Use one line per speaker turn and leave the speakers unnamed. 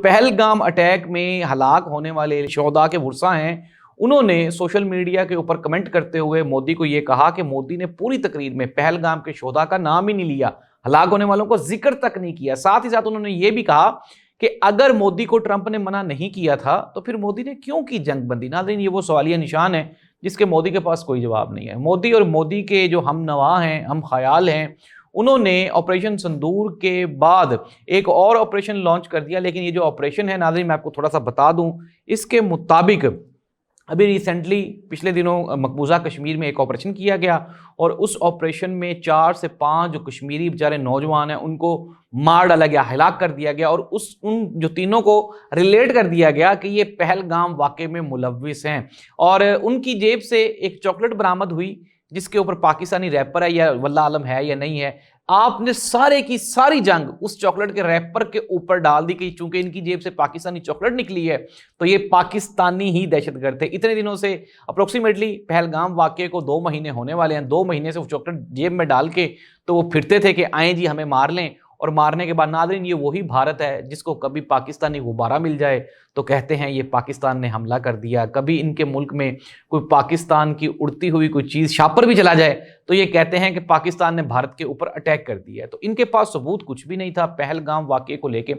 Pahalgam attack میں ہلاک ہونے والے شہداء کے ورثاء ہیں، انہوں نے سوشل میڈیا کے اوپر کمنٹ کرتے ہوئے مودی کو یہ کہا کہ مودی نے پوری تقریر میں پہلگام کے شہداء کا نام ہی نہیں لیا، ہلاک ہونے والوں کو ذکر تک نہیں کیا۔ ساتھ ہی ساتھ انہوں نے یہ بھی کہا کہ اگر مودی کو ٹرمپ نے منع نہیں کیا تھا تو پھر مودی نے کیوں کی جنگ بندی؟ ناظرین، یہ وہ سوالیہ نشان ہے جس کے مودی کے پاس کوئی جواب نہیں ہے۔ مودی اور مودی کے جو ہم نوا ہیں، ہم خیال ہیں، انہوں نے آپریشن سندور کے بعد ایک اور آپریشن لانچ کر دیا، لیکن یہ جو آپریشن ہے ناظرین میں آپ کو تھوڑا سا بتا دوں، اس کے مطابق ابھی ریسنٹلی پچھلے دنوں مقبوضہ کشمیر میں ایک آپریشن کیا گیا اور اس آپریشن میں 4 سے 5 جو کشمیری بیچارے نوجوان ہیں ان کو مار ڈالا گیا، ہلاک کر دیا گیا، اور ان جو تینوں کو ریلیٹ کر دیا گیا کہ یہ پہلگام واقعے میں ملوث ہیں، اور ان کی جیب سے ایک چاکلیٹ برآمد ہوئی جس کے اوپر پاکستانی ریپر ہے، یا واللہ عالم ہے یا نہیں ہے۔ آپ نے سارے کی ساری جنگ اس چاکلیٹ کے ریپر کے اوپر ڈال دی کہ چونکہ ان کی جیب سے پاکستانی چاکلیٹ نکلی ہے تو یہ پاکستانی ہی دہشت گرد تھے۔ اتنے دنوں سے اپروکسیمیٹلی پہلگام واقعے کو 2 مہینے ہونے والے ہیں، 2 مہینے سے وہ چاکلیٹ جیب میں ڈال کے تو وہ پھرتے تھے کہ آئیں جی ہمیں مار لیں، اور مارنے کے بعد ناظرین یہ وہی بھارت ہے جس کو کبھی پاکستانی غبارہ مل جائے تو کہتے ہیں یہ پاکستان نے حملہ کر دیا، کبھی ان کے ملک میں کوئی پاکستان کی اڑتی ہوئی کوئی چیز شاپر بھی چلا جائے تو یہ کہتے ہیں کہ پاکستان نے بھارت کے اوپر اٹیک کر دیا ہے۔ تو ان کے پاس ثبوت کچھ بھی نہیں تھا پہلگام واقعے کو لے کے۔